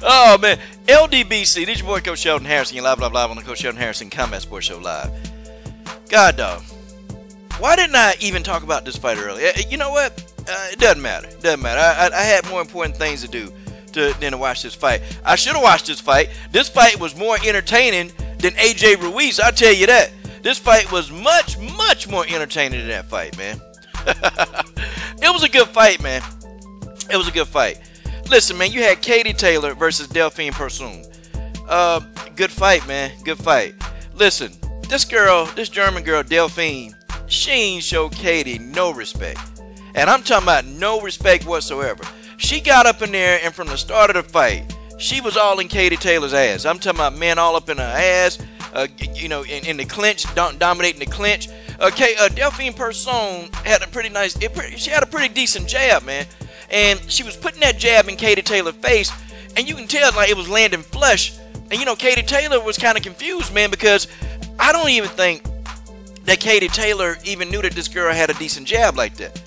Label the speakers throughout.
Speaker 1: Oh man, LDBC, this your boy Coach Sheldon Harrison. You're live on the Coach Sheldon Harrison Combat Sports Show live. God dog, why didn't I even talk about this fight earlier? You know what? It doesn't matter. It doesn't matter. I had more important things to do than to watch this fight. I should have watched this fight. This fight was more entertaining than AJ Ruiz. I'll tell you that. This fight was much, much more entertaining than that fight, man. It was a good fight, man. It was a good fight. Listen, man, you had Katie Taylor versus Delfine Persoon. Good fight, man. Good fight. Listen, this German girl, Delfine, she ain't show Katie no respect. And I'm talking about no respect whatsoever. She got up in there, and from the start of the fight, she was all in Katie Taylor's ass. I'm talking about, man, all up in her ass, you know, in the clinch, dominating the clinch. Delfine Persoon had a pretty nice, she had a pretty decent jab, man. And she was putting that jab in Katie Taylor's face, and you can tell like it was landing flush. And you know, Katie Taylor was kind of confused, man, because I don't even think that Katie Taylor even knew that this girl had a decent jab like that.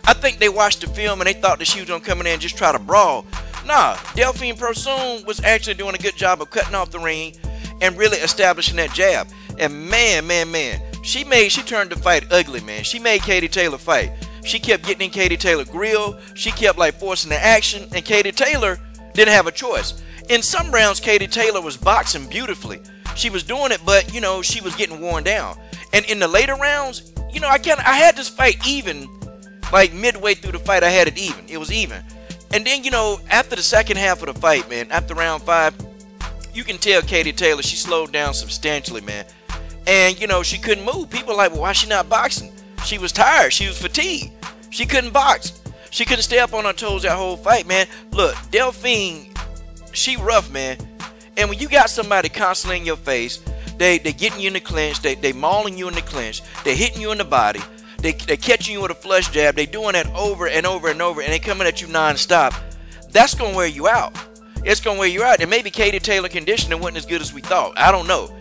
Speaker 1: I think they watched the film and they thought that she was gonna come in there and just try to brawl. Nah, Delfine Persoon was actually doing a good job of cutting off the ring and really establishing that jab. And man, she turned the fight ugly, man. She made Katie Taylor fight. She kept getting in Katie Taylor's grill. She kept like forcing the action, and Katie Taylor didn't have a choice. In some rounds, Katie Taylor was boxing beautifully. She was doing it, but you know, she was getting worn down. And in the later rounds, you know, I had this fight even. Like midway through the fight, I had it even. It was even. And then, you know, after the second half of the fight, man, after round 5, you can tell Katie Taylor, she slowed down substantially, man. And, you know, she couldn't move. People are like, well, why is she not boxing? She was tired. She was fatigued. She couldn't box. She couldn't stay up on her toes that whole fight, man. Look, Delfine, she rough, man. And when you got somebody constantly in your face, they getting you in the clinch, they mauling you in the clinch, they hitting you in the body, they catching you with a flush jab, they doing that over and over and over, and they coming at you non-stop. That's going to wear you out. It's going to wear you out. And maybe Katie Taylor conditioning wasn't as good as we thought. I don't know.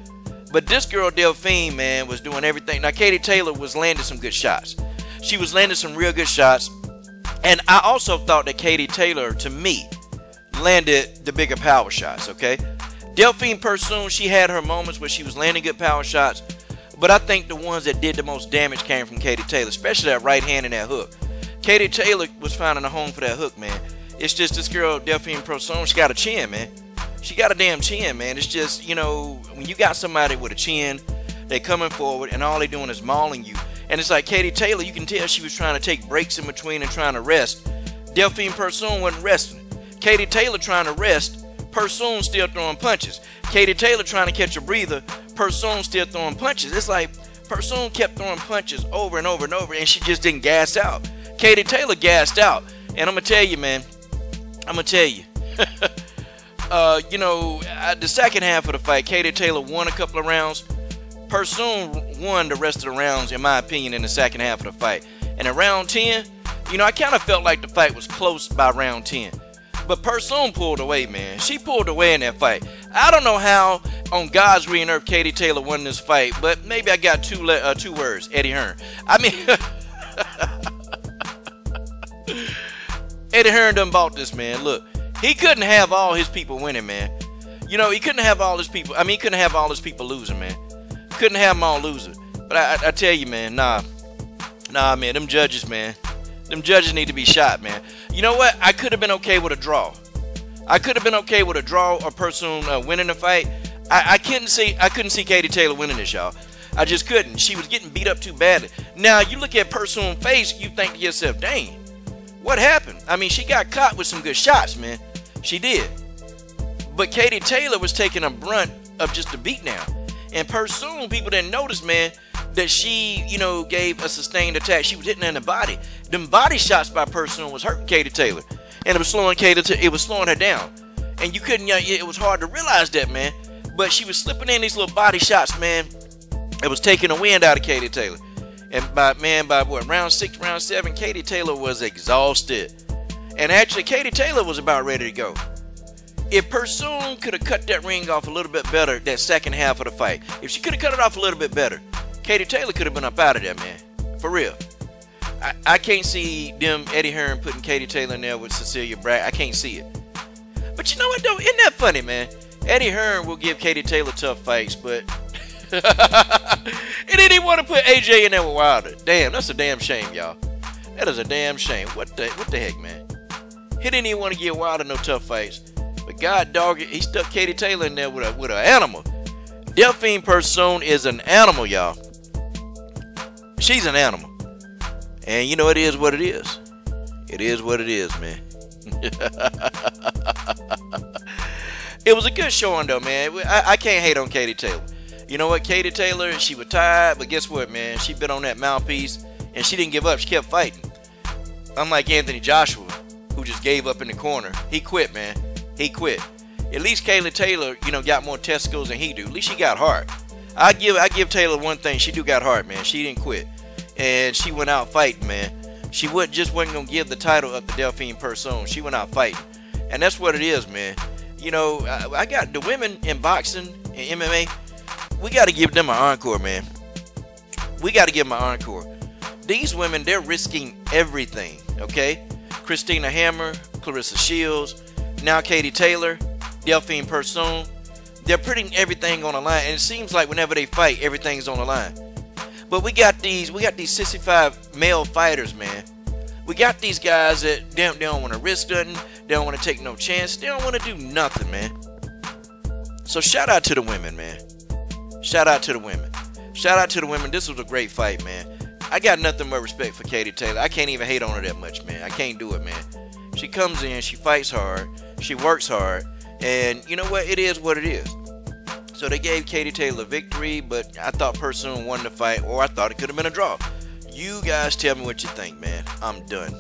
Speaker 1: But this girl, Delfine, man, was doing everything. Now, Katie Taylor was landing some good shots. She was landing some real good shots. And I also thought that Katie Taylor, to me, landed the bigger power shots, okay? Delfine Persoon, she had her moments where she was landing good power shots. But I think the ones that did the most damage came from Katie Taylor, especially that right hand and that hook. Katie Taylor was finding a home for that hook, man. It's just this girl, Delfine Persoon, she got a chin, man. She got a damn chin, man. It's just, you know, when you got somebody with a chin, they coming forward and all they doing is mauling you. And it's like Katie Taylor, you can tell she was trying to take breaks in between and trying to rest. Delfine Persoon wasn't resting. Katie Taylor trying to rest, Persoon still throwing punches. Katie Taylor trying to catch a breather, Persoon still throwing punches. It's like Persoon kept throwing punches over and over and over, and she just didn't gas out. Katie Taylor gassed out. And I'm going to tell you, man, I'm going to tell you. You know, the second half of the fight, Katie Taylor won a couple of rounds. Persoon won the rest of the rounds, in my opinion, in the second half of the fight. And in round 10, you know, I kind of felt like the fight was close by round 10. But Persoon pulled away, man. She pulled away in that fight. I don't know how on God's green earth Katie Taylor won this fight, but maybe I got two words, Eddie Hearn. I mean, Eddie Hearn done bought this, man. Look, he couldn't have all his people winning, man. You know, he couldn't have all his people. I mean, he couldn't have all his people losing, man. Couldn't have them all losing. But I tell you, man, nah, man, them judges, man. Them judges need to be shot, man. You know what? I could have been okay with a draw. I could have been okay with a draw or Persoon winning the fight. I couldn't see Katie Taylor winning this, y'all. I just couldn't. She was getting beat up too badly. Now, you look at Persoon's face, you think to yourself, dang, what happened? I mean, she got caught with some good shots, man. She did. But Katie Taylor was taking a brunt of just a beatdown. And Persoon, people didn't notice, man, that she, you know, gave a sustained attack. She was hitting her in the body. Them body shots by Persoon was hurting Katie Taylor. And it was slowing her down. And you couldn't, it was hard to realize that, man. But she was slipping in these little body shots, man. It was taking the wind out of Katie Taylor. And by what, round 6, round 7, Katie Taylor was exhausted. And actually, Katie Taylor was about ready to go. If Persoon could have cut that ring off a little bit better that second half of the fight, if she could have cut it off a little bit better, Katie Taylor could have been up out of there, man. For real. I can't see them, Eddie Hearn, putting Katie Taylor in there with Cecilia Brack. I can't see it. But you know what, though? Isn't that funny, man? Eddie Hearn will give Katie Taylor tough fights, but and then he want to put AJ in there with Wilder. Damn, that's a damn shame, y'all. That is a damn shame. What the heck, man? He didn't even want to give Wilder no tough fights. But God dog it, he stuck Katie Taylor in there with an animal. Delfine Persoon is an animal, y'all. She's an animal. And you know, it is what it is. It is what it is, man. It was a good showing, though, man. I can't hate on Katie Taylor. You know what, Katie Taylor, she was tired, but guess what, man? She been on that mouthpiece, and she didn't give up. She kept fighting. Unlike Anthony Joshua, who just gave up in the corner. He quit, man. He quit. At least Katie Taylor, you know, got more testicles than he do. At least she got heart. I give Taylor one thing. She do got heart, man. She didn't quit. And she went out fighting, man. She wasn't going to give the title up to Delfine Persoon. She went out fighting. And that's what it is, man. You know, I got the women in boxing and MMA. We got to give them an encore, man. We got to give them an encore. These women, they're risking everything, okay? Christina Hammer, Clarissa Shields, now Katie Taylor, Delfine Persoon. They're putting everything on the line, and it seems like whenever they fight, everything's on the line. But we got these 65 male fighters, man. We got these guys that they don't want to risk nothing. They don't want to take no chance. They don't want to do nothing, man. So shout out to the women, man. Shout out to the women. Shout out to the women. This was a great fight, man. I got nothing but respect for Katie Taylor. I can't even hate on her that much, man. I can't do it, man. She comes in, she fights hard, she works hard, and you know what? It is what it is. So they gave Katie Taylor victory, but I thought Persoon won the fight, or I thought it could have been a draw. You guys tell me what you think, man. I'm done.